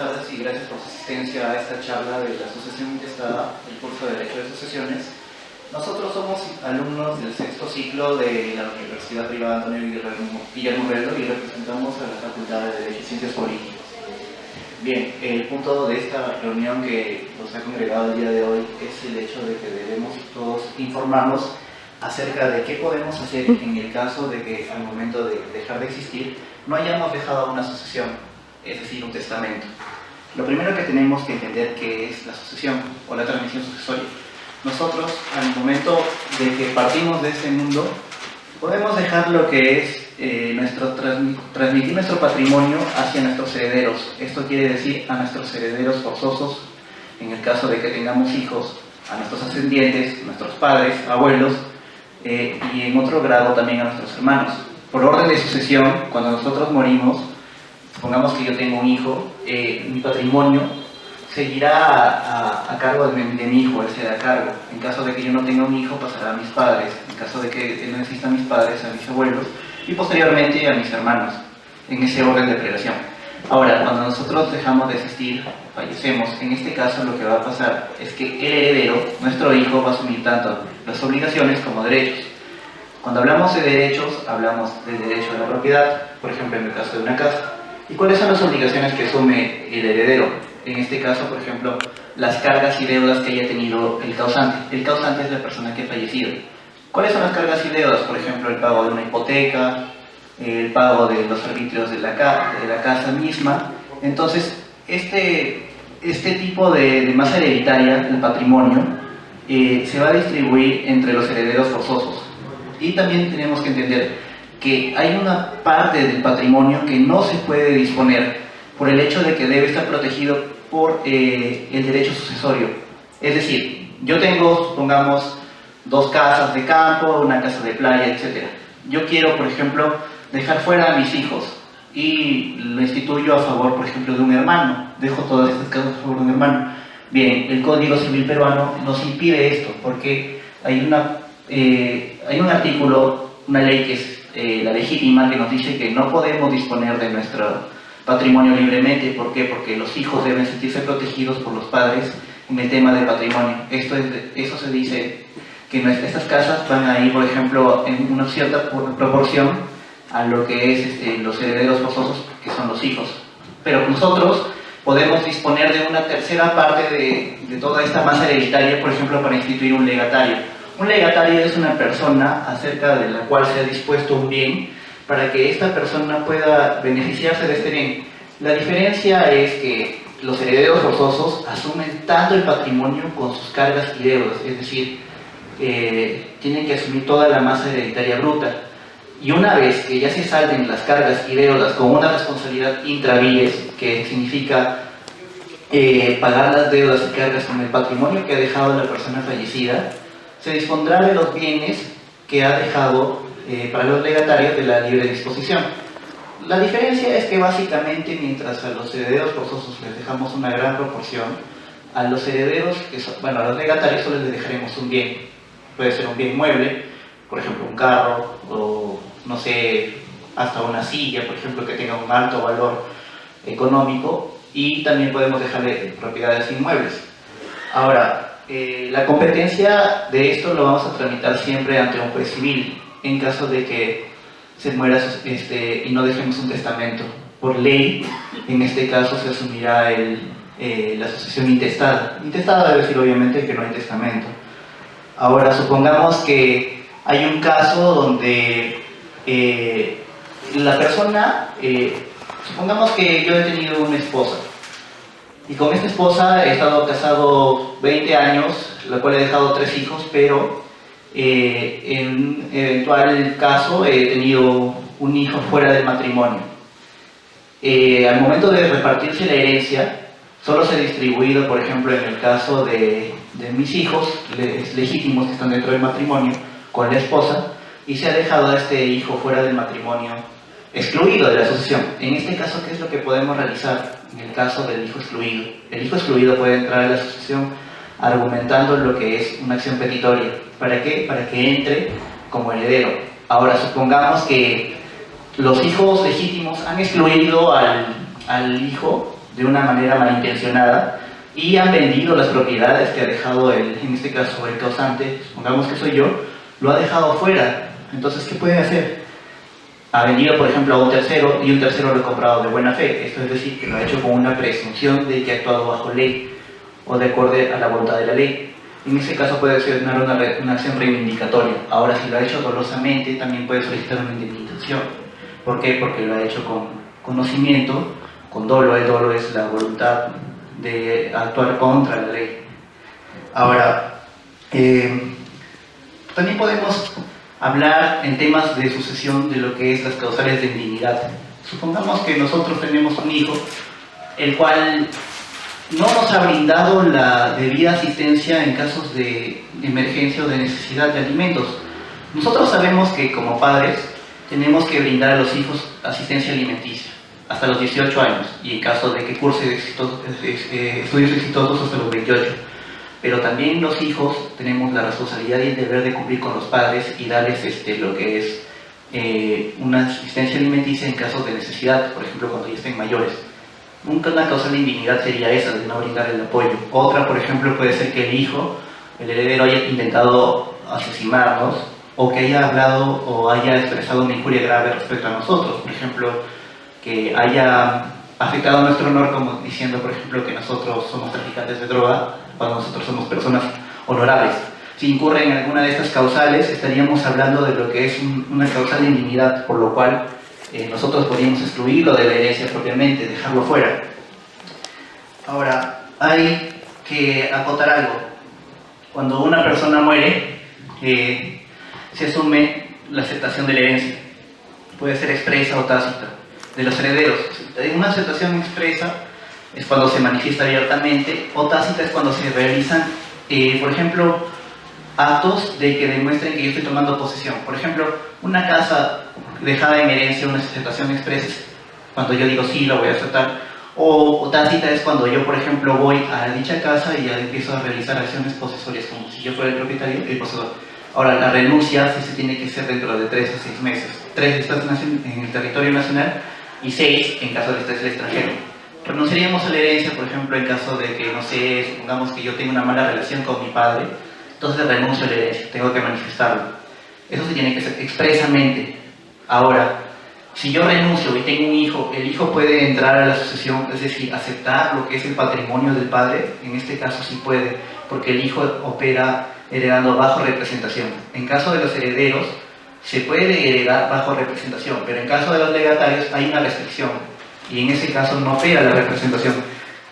tardes y gracias por su asistencia a esta charla de la Asociación Intestada, el curso de Derecho de Sucesiones. Nosotros somos alumnos del sexto ciclo de la Universidad Privada Antonio Guillermo Herrero y representamos a la Facultad de Derecho y Ciencias Políticas. Bien, el punto de esta reunión que nos ha congregado el día de hoy es el hecho de que debemos todos informarnos acerca de qué podemos hacer en el caso de que al momento de dejar de existir no hayamos dejado una sucesión, es decir, un testamento. Lo primero que tenemos que entender que es la sucesión o la transmisión sucesoria. Nosotros, al momento de que partimos de este mundo, podemos dejar lo que es transmitir nuestro patrimonio hacia nuestros herederos. Esto quiere decir a nuestros herederos forzosos, en el caso de que tengamos hijos, a nuestros ascendientes, nuestros padres, abuelos, y en otro grado también a nuestros hermanos. Por orden de sucesión, cuando nosotros morimos, supongamos que yo tengo un hijo, mi patrimonio seguirá a cargo de mi hijo, él será a cargo. En caso de que yo no tenga un hijo, pasará a mis padres. En caso de que no existan mis padres, a mis abuelos y posteriormente a mis hermanos, en ese orden de prelación. Ahora, cuando nosotros dejamos de existir, fallecemos, en este caso lo que va a pasar es que el heredero, nuestro hijo, va a asumir tanto las obligaciones como derechos. Cuando hablamos de derechos, hablamos del derecho a la propiedad, por ejemplo en el caso de una casa. ¿Y cuáles son las obligaciones que asume el heredero? En este caso, por ejemplo, las cargas y deudas que haya tenido el causante. El causante es la persona que ha fallecido. ¿Cuáles son las cargas y deudas? Por ejemplo, el pago de una hipoteca, el pago de los arbitrios de la casa misma. Entonces, este tipo de masa hereditaria, el patrimonio, se va a distribuir entre los herederos forzosos. Y también tenemos que entender que hay una parte del patrimonio que no se puede disponer por el hecho de que debe estar protegido por el derecho sucesorio. Es decir, yo tengo, supongamos, 2 casas de campo, una casa de playa, etc. Yo quiero, por ejemplo, dejar fuera a mis hijos y lo instituyo a favor, por ejemplo, de un hermano. Dejo todas estas casas a favor de un hermano. Bien, el Código Civil peruano nos impide esto porque hay un artículo, una ley que es la legítima, que nos dice que no podemos disponer de nuestro patrimonio libremente. ¿Por qué? Porque los hijos deben sentirse protegidos por los padres en el tema del patrimonio. Eso se dice que estas casas van a ir, por ejemplo, en una cierta proporción a lo que es los herederos forzosos, que son los hijos. Pero nosotros podemos disponer de una tercera parte de toda esta masa hereditaria, por ejemplo, para instituir un legatario. Un legatario es una persona acerca de la cual se ha dispuesto un bien para que esta persona pueda beneficiarse de este bien. La diferencia es que los herederos forzosos asumen tanto el patrimonio con sus cargas y deudas, es decir, tienen que asumir toda la masa hereditaria bruta. Y una vez que ya se salden las cargas y deudas con una responsabilidad intravies, que significa pagar las deudas y cargas con el patrimonio que ha dejado la persona fallecida, se dispondrá de los bienes que ha dejado para los legatarios de la libre disposición. La diferencia es que básicamente mientras a los herederos forzosos les dejamos una gran proporción, a los herederos, a los legatarios solo les dejaremos un bien. Puede ser un bien mueble, por ejemplo un carro, o no sé, hasta una silla, por ejemplo, que tenga un alto valor económico, y también podemos dejarle propiedades inmuebles. Ahora, la competencia de esto lo vamos a tramitar siempre ante un juez civil, en caso de que se muera y no dejemos un testamento. Por ley, en este caso se asumirá la sucesión intestada. Intestada debe decir obviamente que no hay testamento. Ahora, supongamos que hay un caso donde la persona, supongamos que yo he tenido una esposa, y con esta esposa he estado casado 20 años, la cual he dejado 3 hijos, pero en eventual caso he tenido un hijo fuera del matrimonio. Al momento de repartirse la herencia, solo se ha distribuido, por ejemplo, en el caso de mis hijos legítimos que están dentro del matrimonio con la esposa, y se ha dejado a este hijo fuera del matrimonio excluido de la sucesión. En este caso, ¿qué es lo que podemos realizar en el caso del hijo excluido? El hijo excluido puede entrar a la sucesión argumentando lo que es una acción petitoria. ¿Para qué? Para que entre como heredero. Ahora, supongamos que los hijos legítimos han excluido al hijo de una manera malintencionada y han vendido las propiedades que ha dejado, en este caso el causante, supongamos que soy yo, lo ha dejado fuera. Entonces, ¿qué puede hacer? Ha vendido, por ejemplo, a un tercero y un tercero lo ha comprado de buena fe. Esto es decir, que lo ha hecho con una presunción de que ha actuado bajo ley o de acuerdo a la voluntad de la ley. En ese caso puede ser una acción reivindicatoria. Ahora, si lo ha hecho dolosamente, también puede solicitar una indemnización. ¿Por qué? Porque lo ha hecho con conocimiento, con dolo. El dolo es la voluntad de actuar contra la ley. Ahora, también podemos hablar en temas de sucesión de lo que es las causales de indignidad. Supongamos que nosotros tenemos un hijo, el cual no nos ha brindado la debida asistencia en casos de emergencia o de necesidad de alimentos. Nosotros sabemos que como padres tenemos que brindar a los hijos asistencia alimenticia hasta los 18 años y en caso de que curse estudios exitosos hasta los 28. Pero también los hijos tenemos la responsabilidad y el deber de cumplir con los padres y darles lo que es una asistencia alimenticia en casos de necesidad, por ejemplo cuando ya estén mayores. Nunca una causal de indignidad sería esa, de no brindar el apoyo. Otra, por ejemplo, puede ser que el hijo, el heredero, haya intentado asesinarnos o que haya hablado o haya expresado una injuria grave respecto a nosotros. Por ejemplo, que haya afectado a nuestro honor, como diciendo, por ejemplo, que nosotros somos traficantes de droga, cuando nosotros somos personas honorables. Si incurre en alguna de estas causales, estaríamos hablando de lo que es una causal de indignidad, por lo cual nosotros podríamos excluirlo de la herencia propiamente, dejarlo fuera. Ahora, hay que acotar algo. Cuando una persona muere, se asume la aceptación de la herencia. Puede ser expresa o tácita, de los herederos. Una aceptación expresa es cuando se manifiesta abiertamente, o tácita es cuando se realizan, por ejemplo, actos de que demuestren que yo estoy tomando posesión. Por ejemplo, una casa dejada en herencia, una aceptación expresa es cuando yo digo sí, lo voy a aceptar, o tácita es cuando yo, por ejemplo, voy a dicha casa y ya empiezo a realizar acciones posesorias como si yo fuera el propietario y el poseedor. Ahora, la renuncia sí se tiene que hacer dentro de 3 a 6 meses. 3 estás en el territorio nacional y 6 en caso de estar en el extranjero. Renunciaríamos a la herencia, por ejemplo, en caso de que, no sé, supongamos que yo tengo una mala relación con mi padre, entonces renuncio a la herencia, tengo que manifestarlo. Eso se tiene que hacer expresamente. Ahora, si yo renuncio y tengo un hijo, el hijo puede entrar a la sucesión, es decir, aceptar lo que es el patrimonio del padre. En este caso sí puede, porque el hijo opera heredando bajo representación. En caso de los herederos, se puede heredar bajo representación, pero en caso de los legatarios hay una restricción, y en ese caso no opera la representación.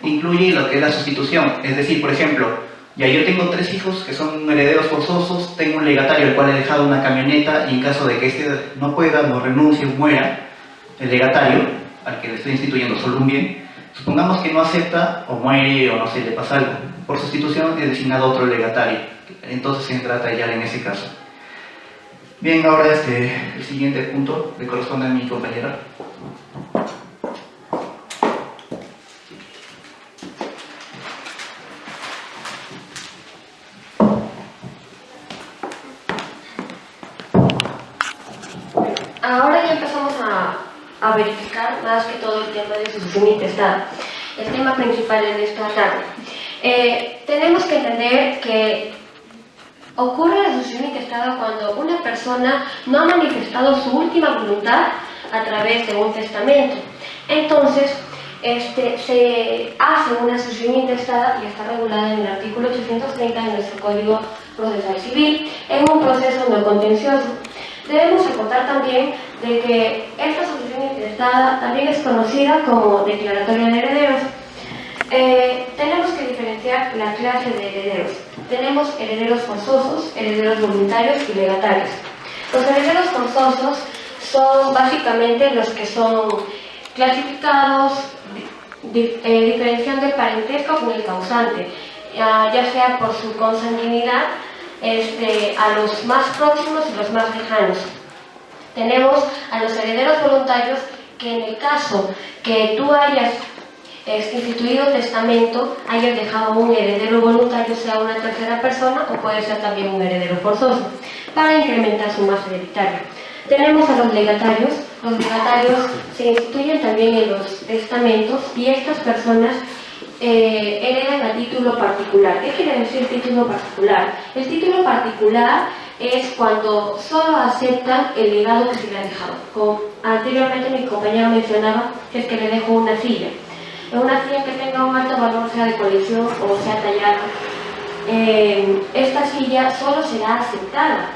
Incluye lo que es la sustitución, es decir, por ejemplo, ya yo tengo 3 hijos que son herederos forzosos, tengo un legatario al cual he dejado una camioneta y en caso de que este no pueda, no renuncie o muera, el legatario, al que le estoy instituyendo solo un bien, supongamos que no acepta o muere o no sé, le pasa algo, por sustitución es designado otro legatario, entonces se entra a tallar en ese caso. Bien, ahora el siguiente punto le corresponde a mi compañera. Ahora ya empezamos a verificar más que todo el tema de sucesión intestada, el tema principal en esta tarde. Tenemos que entender que ocurre la sucesión intestada cuando una persona no ha manifestado su última voluntad a través de un testamento. Entonces, se hace una sucesión intestada y está regulada en el artículo 830 de nuestro Código Procesal Civil en un proceso no contencioso. Debemos recordar también de que esta sucesión intestada también es conocida como declaratoria de herederos. Tenemos que diferenciar la clase de herederos. Tenemos herederos forzosos, herederos voluntarios y legatarios. Los herederos forzosos son básicamente los que son clasificados diferenciando el parentesco con el causante, ya sea por su consanguinidad a los más próximos y los más lejanos. Tenemos a los herederos voluntarios que en el caso que tú hayas instituido testamento, hayas dejado un heredero voluntario, sea una tercera persona o puede ser también un heredero forzoso, para incrementar su masa hereditaria. Tenemos a los legatarios, los legatarios se instituyen también en los testamentos y estas personas heredan a título particular. ¿Qué quiere decir título particular? El título particular es cuando solo aceptan el legado que se le ha dejado. Como anteriormente mi compañero mencionaba, que es que le dejo una silla. Una silla que tenga un alto valor, sea de colección o sea tallada. Esta silla solo será aceptada.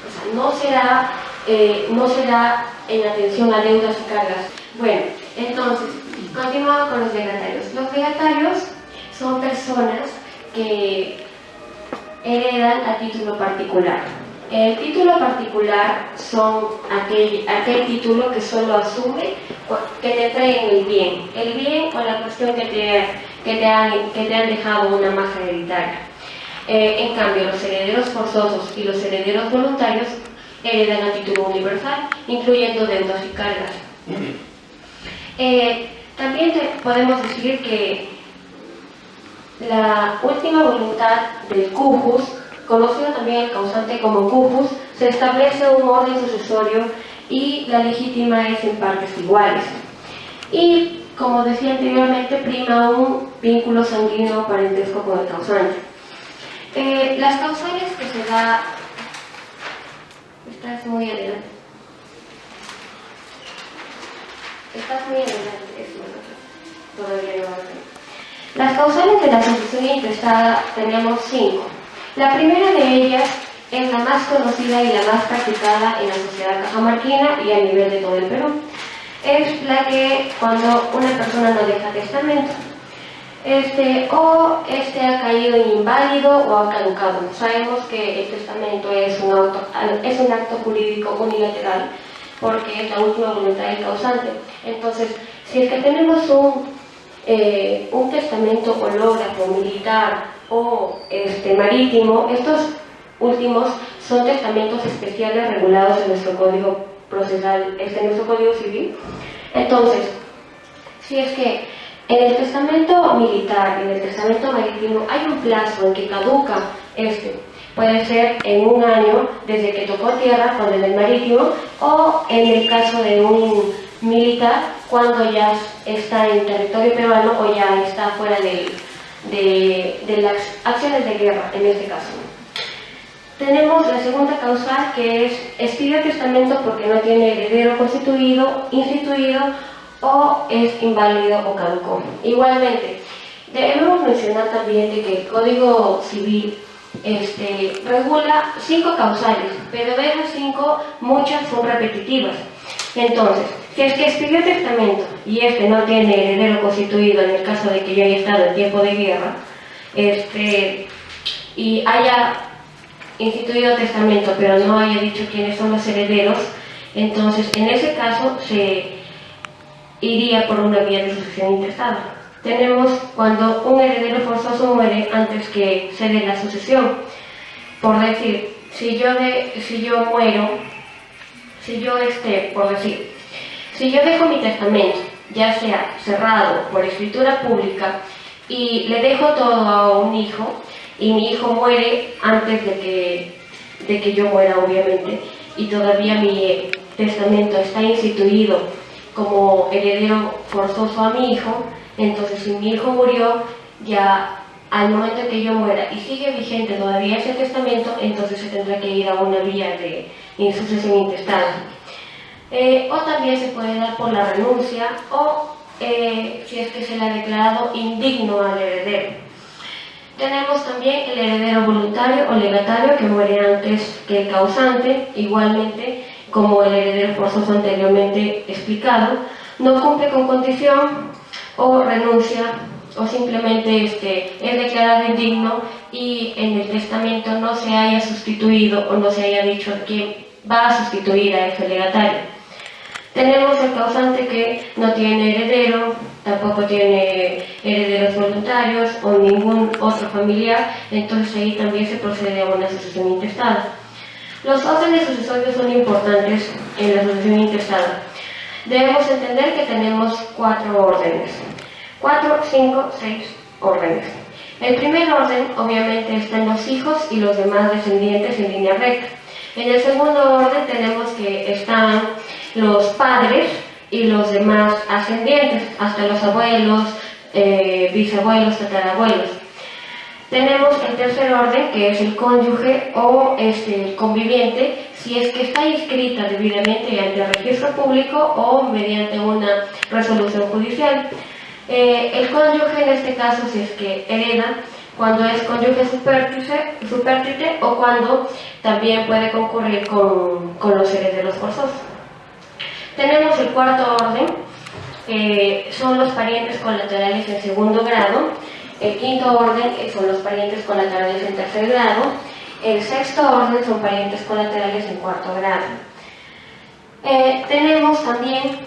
O sea, no será en atención a deudas y cargas. Bueno, entonces, continuamos con los legatarios. Los legatarios son personas que heredan a título particular. El título particular son aquel título que solo asume que te traen el bien o la cuestión que te han dejado una masa hereditaria. En cambio, los herederos forzosos y los herederos voluntarios heredan a título universal, incluyendo deudas y cargas. También podemos decir que la última voluntad del cujus, conocido también el causante como cujus, se establece un orden sucesorio y la legítima es en partes iguales. Y, como decía anteriormente, prima un vínculo sanguíneo o parentesco con el causante. Las causales que se da... Estás muy adelante. Todavía no va a ser. Las causales de la sucesión intestada tenemos 5. La primera de ellas es la más conocida y la más practicada en la sociedad cajamarquina y a nivel de todo el Perú. Es la que cuando una persona no deja testamento, ha caído inválido o ha caducado. Sabemos que el testamento es un acto jurídico unilateral porque es la última voluntad del causante. Entonces, si es que tenemos un testamento hológrafo, militar o marítimo, estos últimos son testamentos especiales regulados en nuestro código procesal, en nuestro código civil. Entonces, si es que en el testamento militar y en el testamento marítimo hay un plazo en que caduca puede ser en un año desde que tocó tierra, cuando en el marítimo, o en el caso de un militar, cuando ya está en territorio peruano o ya está fuera de las acciones de guerra, en este caso. Tenemos la segunda causal, que es expidió testamento porque no tiene heredero constituido, instituido o es inválido o caducó. Igualmente, debemos mencionar también de que el Código Civil regula 5 causales, pero de esas 5 muchas son repetitivas. Entonces, si es que expidió testamento y no tiene heredero constituido en el caso de que yo haya estado en tiempo de guerra y haya instituido testamento pero no haya dicho quiénes son los herederos, entonces en ese caso se iría por una vía de sucesión intestada. Tenemos cuando un heredero forzoso muere antes que se dé la sucesión. Por decir, si yo dejo mi testamento, ya sea cerrado por escritura pública, y le dejo todo a un hijo, y mi hijo muere antes de que yo muera, obviamente, y todavía mi testamento está instituido como heredero forzoso a mi hijo, entonces si mi hijo murió, ya al momento en que yo muera y sigue vigente todavía ese testamento, entonces se tendrá que ir a una vía de sucesión intestada. O también se puede dar por la renuncia o si es que se le ha declarado indigno al heredero. Tenemos también el heredero voluntario o legatario que muere antes que el causante, igualmente como el heredero forzoso anteriormente explicado, no cumple con condición o renuncia o simplemente es declarado indigno y en el testamento no se haya sustituido o no se haya dicho quién va a sustituir a ese legatario. Tenemos el causante que no tiene heredero, tampoco tiene herederos voluntarios o ningún otro familiar, entonces ahí también se procede a una sucesión intestada. Los órdenes sucesorios son importantes en la sucesión intestada. Debemos entender que tenemos 4 órdenes. 4, 5, 6 órdenes. El primer orden, obviamente, está en los hijos y los demás descendientes en línea recta. En el segundo orden tenemos que están los padres y los demás ascendientes, hasta los abuelos, bisabuelos, tatarabuelos. Tenemos el tercer orden, que es el cónyuge o conviviente, si es que está inscrita debidamente ante el registro público o mediante una resolución judicial. El cónyuge en este caso, si es que hereda, cuando es cónyuge supérstite o cuando también puede concurrir con los herederos forzosos. Tenemos el cuarto orden, son los parientes colaterales en segundo grado. El quinto orden son los parientes colaterales en tercer grado. El sexto orden son parientes colaterales en cuarto grado. Tenemos también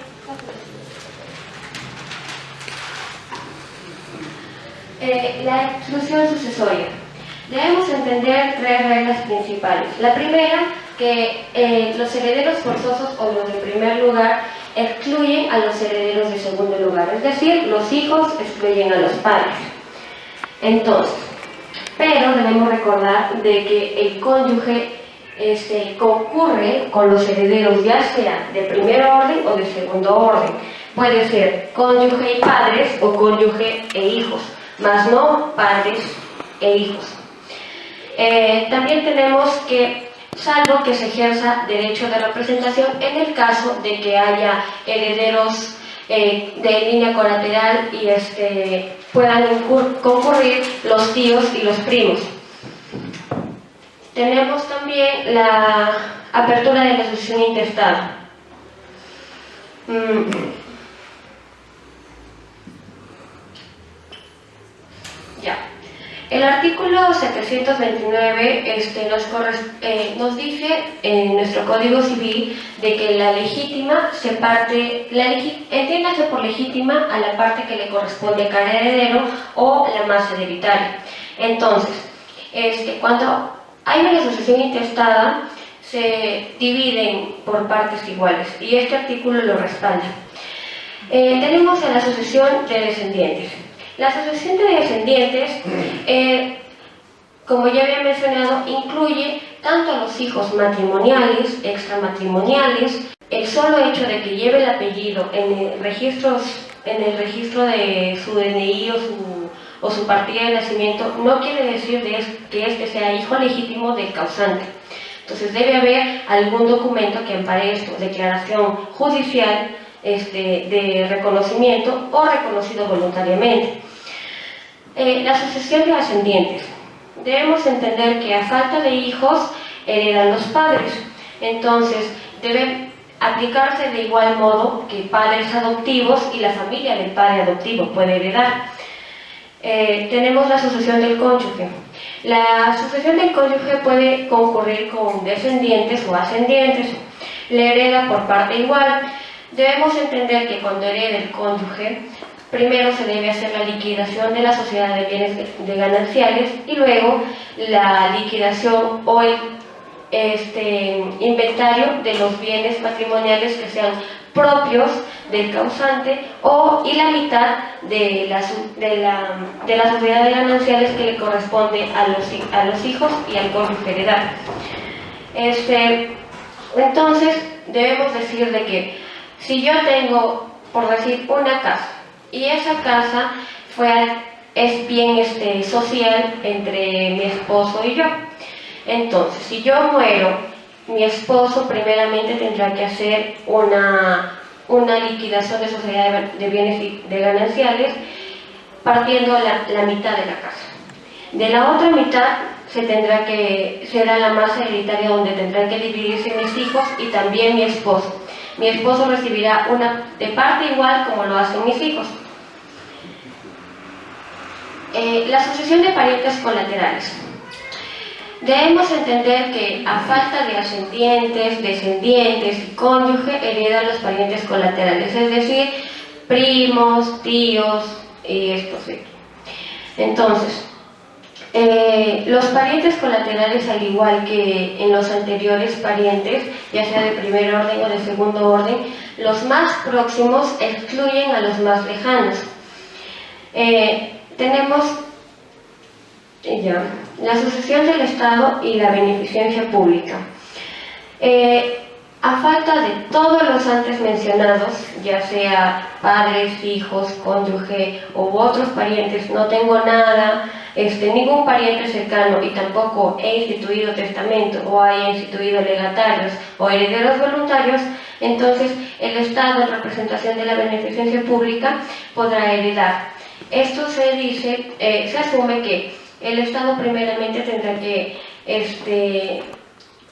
la exclusión sucesoria. Debemos entender tres reglas principales. La primera, que los herederos forzosos o los de primer lugar excluyen a los herederos de segundo lugar, es decir, los hijos excluyen a los padres. Entonces, pero debemos recordar de que el cónyuge concurre con los herederos ya sea de primer orden o de segundo orden. Puede ser cónyuge y padres o cónyuge e hijos, más no padres e hijos. También tenemos que, salvo que se ejerza derecho de representación en el caso de que haya herederos de línea colateral y puedan concurrir los tíos y los primos. Tenemos también la apertura de la sucesión intestada. Ya. El artículo 729 nos dice en nuestro Código Civil de que la legítima se parte, entiéndase por legítima a la parte que le corresponde a cada heredero o la más hereditaria. Entonces, cuando hay una sucesión intestada, se dividen por partes iguales y este artículo lo respalda. Tenemos la sucesión de descendientes. La sucesión de descendientes, como ya había mencionado, incluye tanto a los hijos matrimoniales, extramatrimoniales. El solo hecho de que lleve el apellido en el registro de su DNI o su partida de nacimiento no quiere decir que sea hijo legítimo del causante. Entonces debe haber algún documento que ampare esto, declaración judicial de reconocimiento o reconocido voluntariamente. La sucesión de ascendientes. Debemos entender que a falta de hijos heredan los padres. Entonces debe aplicarse de igual modo que padres adoptivos y la familia del padre adoptivo puede heredar. Tenemos la sucesión del cónyuge. La sucesión del cónyuge puede concurrir con descendientes o ascendientes. Le hereda por parte igual. Debemos entender que cuando hereda el cónyuge, primero se debe hacer la liquidación de la sociedad de bienes de gananciales y luego la liquidación o el inventario de los bienes patrimoniales que sean propios del causante y la mitad de la sociedad de gananciales que le corresponde a los hijos y al cónyuge heredar. Entonces debemos decir de que si yo tengo, por decir, una casa y esa casa es bien social entre mi esposo y yo, entonces si yo muero, mi esposo primeramente tendrá que hacer una liquidación de sociedad de bienes de gananciales partiendo la mitad de la casa. De la otra mitad será la masa hereditaria donde tendrán que dividirse mis hijos y también mi esposo. Mi esposo recibirá una de parte igual como lo hacen mis hijos. La sucesión de parientes colaterales. Debemos entender que a falta de ascendientes, descendientes y cónyuge heredan los parientes colaterales, es decir, primos, tíos y estos. Entonces, los parientes colaterales, al igual que en los anteriores parientes, ya sea de primer orden o de segundo orden, los más próximos excluyen a los más lejanos. Tenemos la sucesión del Estado y la beneficencia pública. A falta de todos los antes mencionados, ya sea padres, hijos, cónyuge u otros parientes, no tengo nada, ningún pariente cercano y tampoco he instituido testamento o haya instituido legatarios o herederos voluntarios, entonces el Estado en representación de la beneficencia pública podrá heredar. Esto se dice, se asume que el Estado primeramente tendrá que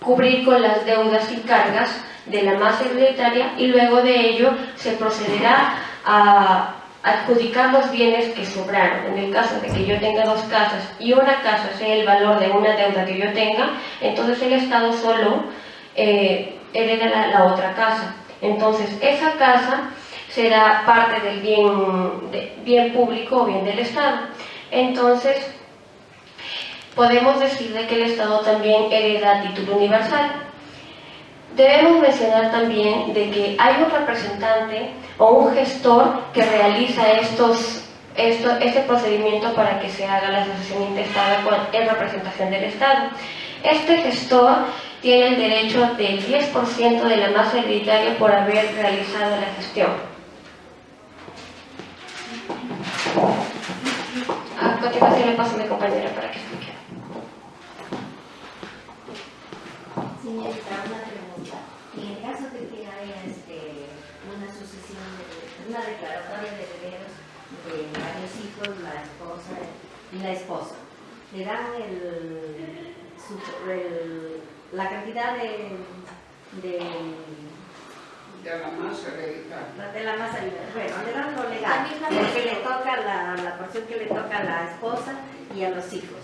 cubrir con las deudas y cargas de la masa hereditaria y luego de ello se procederá a adjudicar los bienes que sobraron. En el caso de que yo tenga 2 casas y una casa sea el valor de una deuda que yo tenga, entonces el Estado solo hereda la otra casa. Entonces esa casa será parte del bien público o bien del Estado. Entonces podemos decir de que el Estado también hereda a título universal. Debemos mencionar también de que hay un representante o un gestor que realiza este procedimiento para que se haga la sucesión intestada en representación del Estado. Este gestor tiene el derecho del 10% de la masa hereditaria por haber realizado la gestión. A continuación le paso a mi compañera para que explique. Señorita, una pregunta. En el caso de que haya una sucesión, una declaratoria de herederos de varios hijos, la esposa y la esposa, le dan la cantidad de la masa hereditaria. De la masa hereditaria. Bueno, le dan lo legal, porque le toca la porción que le toca a la esposa y a los hijos.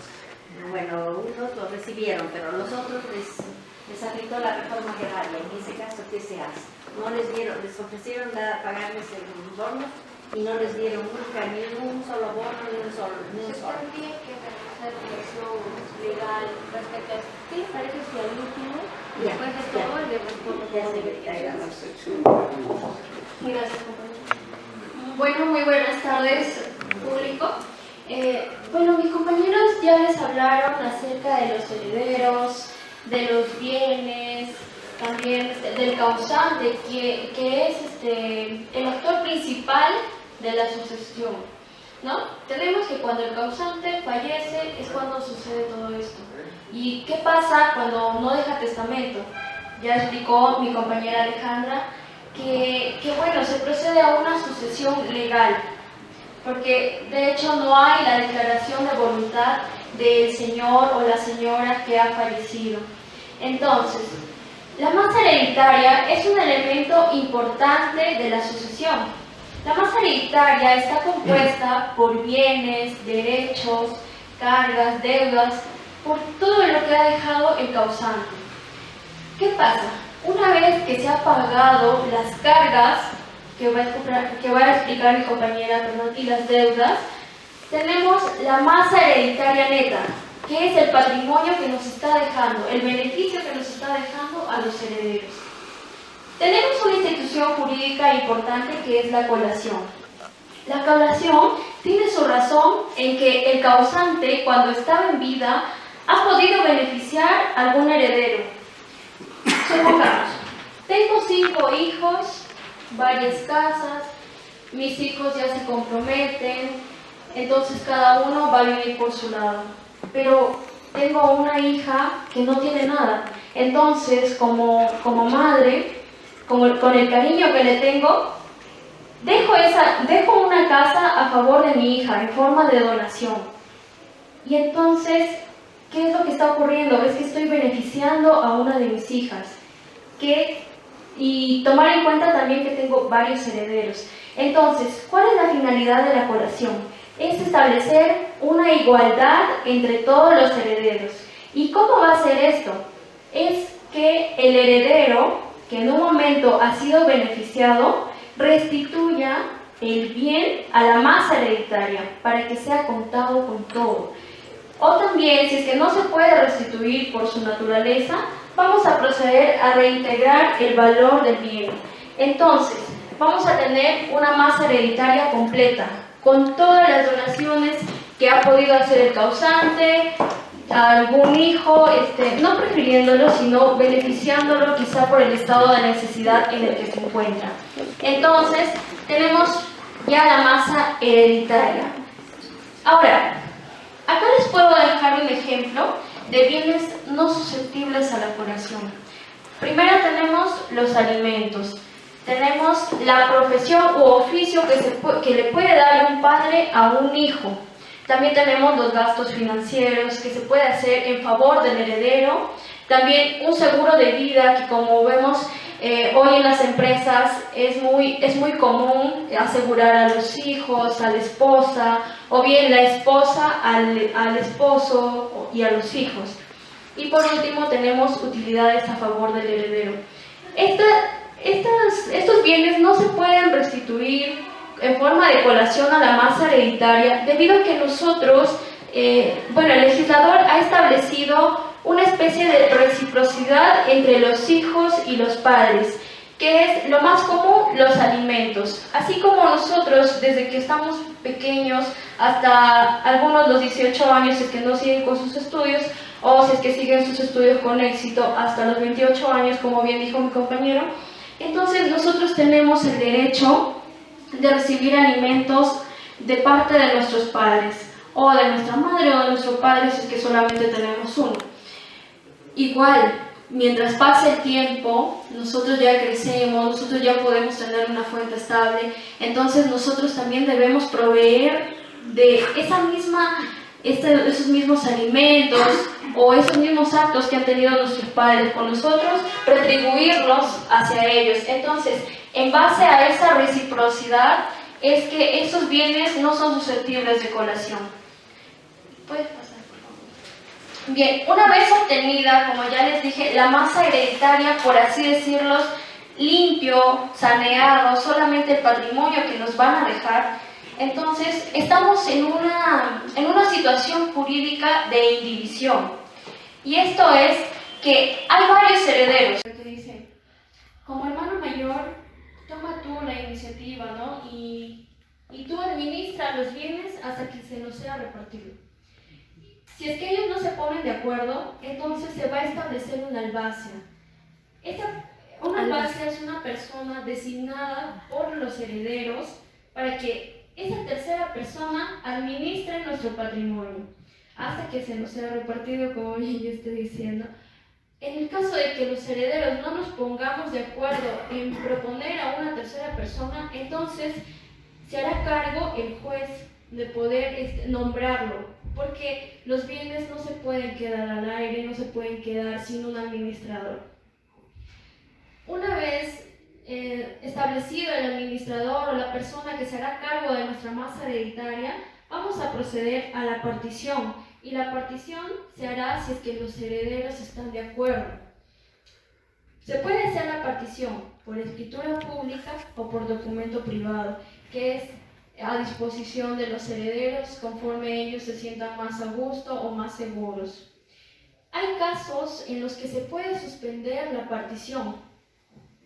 Bueno, unos lo recibieron, pero los otros les afectó la reforma agraria. En ese caso, ¿qué se hace? No les ofrecieron pagarles el bono y no les dieron nunca ni un solo bono, ni un solo. Tendría que realizar relación legal respecto a esto. ¿Qué le parece si al último, después de todo, le respondo todo? Gracias, compañero. Bueno, muy buenas tardes, público. Bueno, mis compañeros ya les hablaron acerca de los herederos, de los bienes, también del causante, que es el actor principal de la sucesión, ¿no? Tenemos que cuando el causante fallece es cuando sucede todo esto. ¿Y qué pasa cuando no deja testamento? Ya explicó mi compañera Alejandra que bueno, se procede a una sucesión legal, porque de hecho no hay la declaración de voluntad del señor o la señora que ha fallecido. Entonces, la masa hereditaria es un elemento importante de la sucesión. La masa hereditaria está compuesta por bienes, derechos, cargas, deudas, por todo lo que ha dejado el causante. ¿Qué pasa? Una vez que se ha pagado las cargas, que va a explicar mi compañera, y las deudas, tenemos la masa hereditaria neta, que es el patrimonio que nos está dejando, el beneficio que nos está dejando a los herederos. Tenemos una institución jurídica importante que es la colación. La colación tiene su razón en que el causante, cuando estaba en vida, ha podido beneficiar a algún heredero. Supongamos, tengo 5 hijos, varias casas, mis hijos ya se comprometen, entonces cada uno va a vivir por su lado. Pero tengo una hija que no tiene nada, entonces como madre, con el cariño que le tengo, dejo una casa a favor de mi hija en forma de donación. Y entonces, ¿qué es lo que está ocurriendo? Es que estoy beneficiando a una de mis hijas. Y tomar en cuenta también que tengo varios herederos. Entonces, ¿cuál es la finalidad de la colación? Es establecer una igualdad entre todos los herederos. ¿Y cómo va a ser esto? Es que el heredero, que en un momento ha sido beneficiado, restituya el bien a la masa hereditaria para que sea contado con todo. O también, si es que no se puede restituir por su naturaleza, vamos a proceder a reintegrar el valor del bien. Entonces, vamos a tener una masa hereditaria completa, con todas las donaciones que ha podido hacer el causante, a algún hijo, no prefiriéndolo, sino beneficiándolo quizá por el estado de necesidad en el que se encuentra. Entonces, tenemos ya la masa hereditaria. Ahora, acá les puedo dejar un ejemplo de bienes no susceptibles a la curación. Primero tenemos los alimentos. Tenemos la profesión u oficio que le puede dar un padre a un hijo. También tenemos los gastos financieros que se puede hacer en favor del heredero. También un seguro de vida que, como vemos hoy en las empresas, es muy común asegurar a los hijos, a la esposa, o bien la esposa al esposo y a los hijos. Y por último tenemos utilidades a favor del heredero. Estos bienes no se pueden restituir en forma de colación a la masa hereditaria debido a que nosotros, el legislador ha establecido una especie de reciprocidad entre los hijos y los padres, que es lo más común, los alimentos. Así como nosotros, desde que estamos pequeños hasta algunos los 18 años, si es que no siguen con sus estudios, o si es que siguen sus estudios con éxito hasta los 28 años, como bien dijo mi compañero, entonces nosotros tenemos el derecho de recibir alimentos de parte de nuestros padres, o de nuestra madre o de nuestro padre, si es que solamente tenemos uno. Igual, mientras pase el tiempo, nosotros ya crecemos, nosotros ya podemos tener una fuente estable, entonces nosotros también debemos proveer de esos mismos alimentos o esos mismos actos que han tenido nuestros padres con nosotros, retribuirlos hacia ellos. Entonces, en base a esa reciprocidad, es que esos bienes no son susceptibles de colación. ¿Puedes pasar, por favor? Bien, una vez obtenida, como ya les dije, la masa hereditaria, por así decirlo, limpio, saneado, solamente el patrimonio que nos van a dejar, entonces estamos en una situación jurídica de indivisión. Y esto es que hay varios herederos que dicen, como hermano mayor, toma tú la iniciativa, ¿no? Y tú administras los bienes hasta que se nos sea repartido. Si es que ellos no se ponen de acuerdo, entonces se va a establecer una albacea. Una albacea es una persona designada por los herederos para que esa tercera persona administre nuestro patrimonio hasta que se nos sea repartido, como bien yo estoy diciendo. En el caso de que los herederos no nos pongamos de acuerdo en proponer a una tercera persona, entonces se hará cargo el juez de poder nombrarlo, porque los bienes no se pueden quedar al aire, no se pueden quedar sin un administrador. Una vez establecido el administrador o la persona que se hará cargo de nuestra masa hereditaria, vamos a proceder a la partición, y la partición se hará si es que los herederos están de acuerdo. Se puede hacer la partición por escritura pública o por documento privado, que es a disposición de los herederos conforme ellos se sientan más a gusto o más seguros. Hay casos en los que se puede suspender la partición.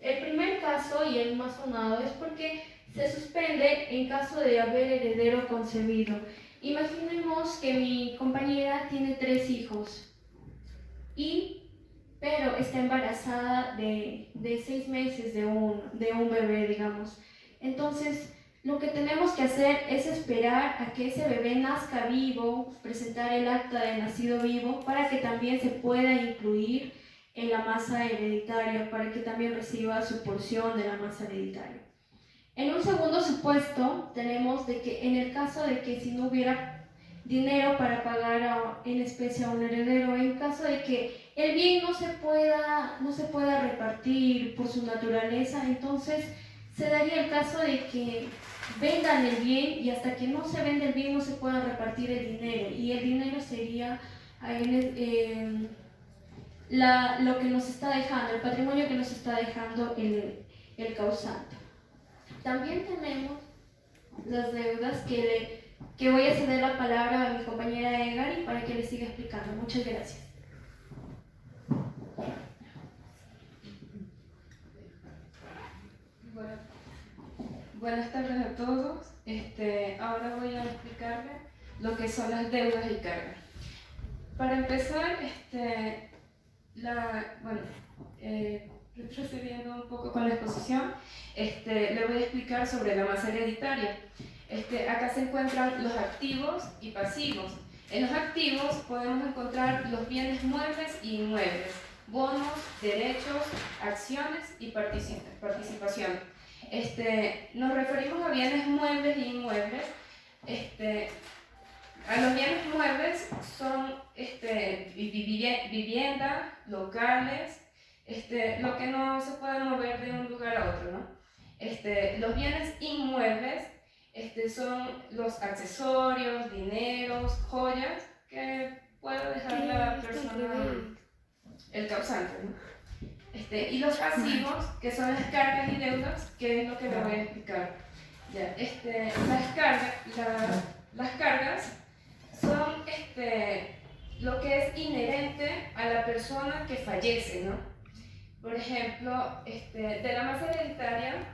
El primer caso, y el más sonado, es porque se suspende en caso de haber heredero concebido. Imaginemos que mi compañera tiene 3 hijos, pero está embarazada de 6 meses de un bebé, digamos. Entonces, lo que tenemos que hacer es esperar a que ese bebé nazca vivo, presentar el acta de nacido vivo, para que también se pueda incluir en la masa hereditaria, para que también reciba su porción de la masa hereditaria. En un segundo supuesto, tenemos de que en el caso de que si no hubiera dinero para pagar en especie a un heredero, en caso de que el bien no se pueda repartir por su naturaleza, entonces se daría el caso de que vendan el bien, y hasta que no se venda el bien no se pueda repartir el dinero, y el dinero sería lo que nos está dejando, el patrimonio que nos está dejando el causante. También tenemos las deudas que voy a ceder la palabra a mi compañera Egari para que le siga explicando. Muchas gracias. Buenas tardes a todos. Ahora voy a explicarles lo que son las deudas y cargas. para empezar, procediendo un poco con la exposición, le voy a explicar sobre la masa hereditaria. Acá se encuentran los activos y pasivos. En los activos podemos encontrar los bienes muebles y inmuebles, bonos, derechos, acciones y participación. Nos referimos a bienes muebles y inmuebles. A los bienes muebles son vivienda, locales, lo que no se puede mover de un lugar a otro, ¿no? Los bienes inmuebles son los accesorios, dineros, joyas que puede dejar la persona, el causante, ¿no? Y los pasivos, que son las cargas y deudas, que es lo que me voy a explicar. Ya, las cargas son lo que es inherente a la persona que fallece, ¿no? Por ejemplo, de la masa hereditaria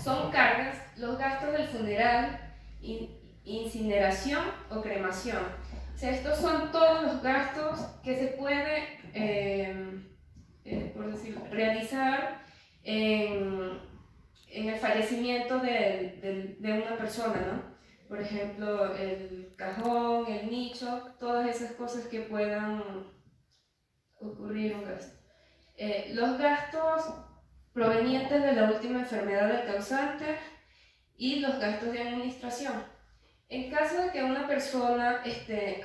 son cargas los gastos del funeral, incineración o cremación. O sea, estos son todos los gastos que se puede, por decirlo, realizar en el fallecimiento de una persona, ¿no? Por ejemplo, el cajón, el nicho, todas esas cosas que puedan ocurrir un gasto. Los gastos provenientes de la última enfermedad del causante y los gastos de administración. En caso de que una persona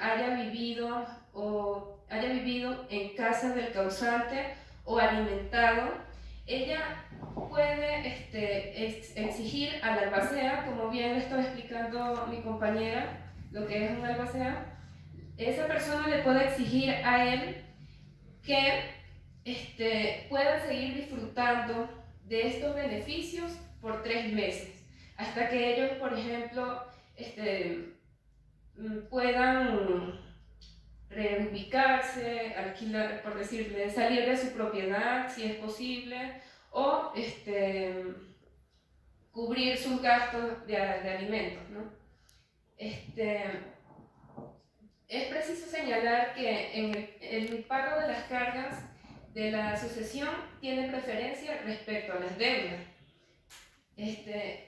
haya vivido en casa del causante o alimentado, ella puede exigir a la albacea, como bien le estaba explicando mi compañera, lo que es una albacea. Esa persona le puede exigir a él que pueda seguir disfrutando de estos beneficios por 3 meses, hasta que ellos, por ejemplo, puedan reubicarse, alquilar, por decirle, salir de su propiedad si es posible, o cubrir sus gastos de alimentos, ¿no? Es preciso señalar que en el pago de las cargas de la sucesión tiene preferencia respecto a las deudas.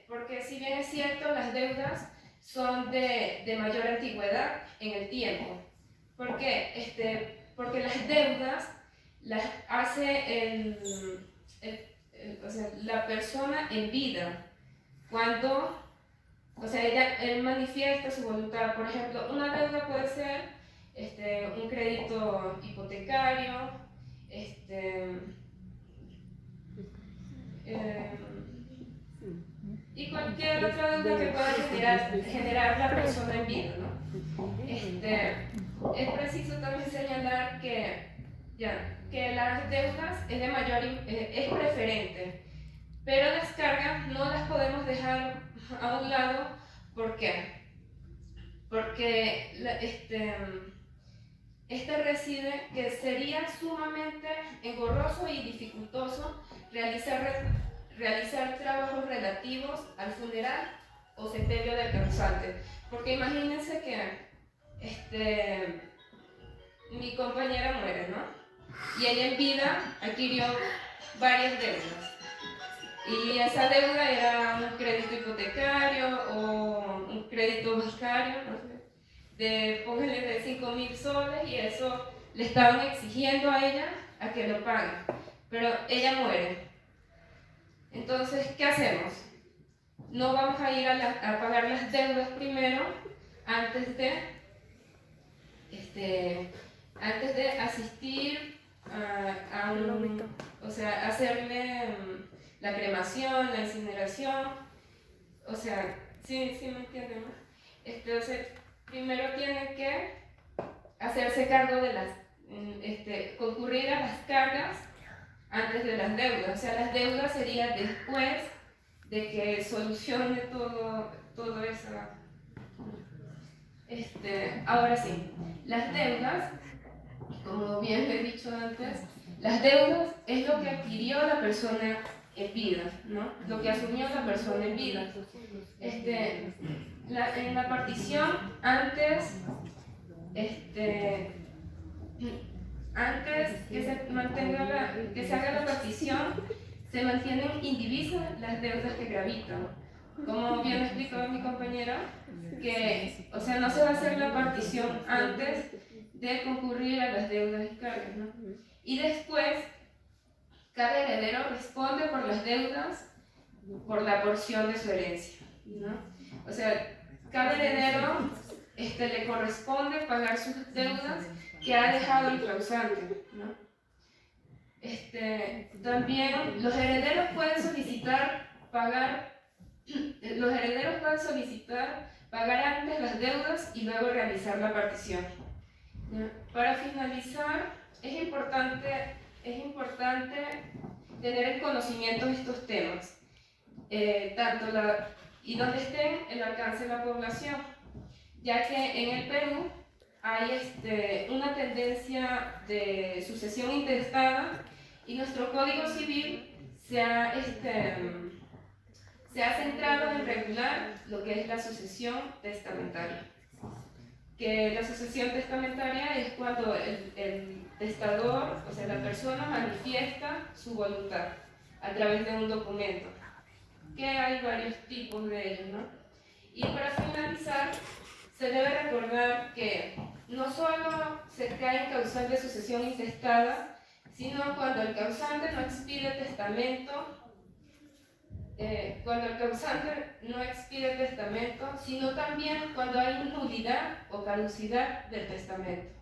Porque si bien es cierto, las deudas son de mayor antigüedad en el tiempo. ¿Por qué? Porque las deudas las hace la persona en vida, cuando él manifiesta su voluntad. Por ejemplo, una deuda puede ser un crédito hipotecario, y cualquier otra deuda que pueda generar la persona en vida, ¿no? Es preciso también señalar que las deudas es preferente, pero las cargas no las podemos dejar a un lado. ¿Por qué? Porque reside que sería sumamente engorroso y dificultoso realizar trabajos relativos al funeral o sepelio del causante. Porque imagínense que mi compañera muere, ¿no? Y ella en vida adquirió varias deudas. Y esa deuda era un crédito hipotecario o un crédito bancario, no sé, póngale de 5.000 soles, y eso le estaban exigiendo a ella a que lo pague. Pero ella muere. Entonces, ¿qué hacemos? No vamos a ir a pagar las deudas primero antes de asistir hacerle la cremación, la incineración. O sea, ¿sí me entienden, no? Entonces, primero tiene que hacerse cargo de concurrir a las cargas antes de las deudas. O sea, las deudas serían después de que solucione todo eso. Ahora sí, las deudas, como bien le he dicho antes, las deudas es lo que adquirió la persona en vida, ¿no? Lo que asumió la persona en vida. En la partición, antes Antes que se haga la partición, se mantienen indivisas las deudas que gravitan. Como bien explicó mi compañera, que, o sea, no se va a hacer la partición antes de concurrir a las deudas y cargas, ¿no? Y después, cada heredero responde por las deudas, por la porción de su herencia, ¿no? O sea, cada heredero le corresponde pagar sus deudas que ha dejado el causante, ¿no? También los herederos pueden solicitar pagar antes las deudas y luego realizar la partición, ¿no? Para finalizar, es importante tener el conocimiento de estos temas, y donde estén el alcance de la población, ya que en el Perú hay una tendencia de sucesión intestada y nuestro Código Civil se ha centrado en regular lo que es la sucesión testamentaria. Que la sucesión testamentaria es cuando el testador, o sea, la persona manifiesta su voluntad a través de un documento, que hay varios tipos de ellos, ¿no? Y para finalizar, se debe recordar que no solo se cae en causal de sucesión intestada, sino cuando el causante no expide testamento, sino también cuando hay nulidad o caducidad del testamento,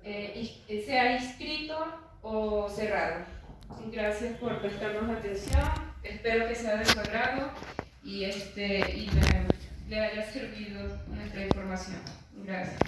sea inscrito o cerrado. Gracias por prestarnos atención, espero que sea de su agrado y le haya servido nuestra información. Gracias.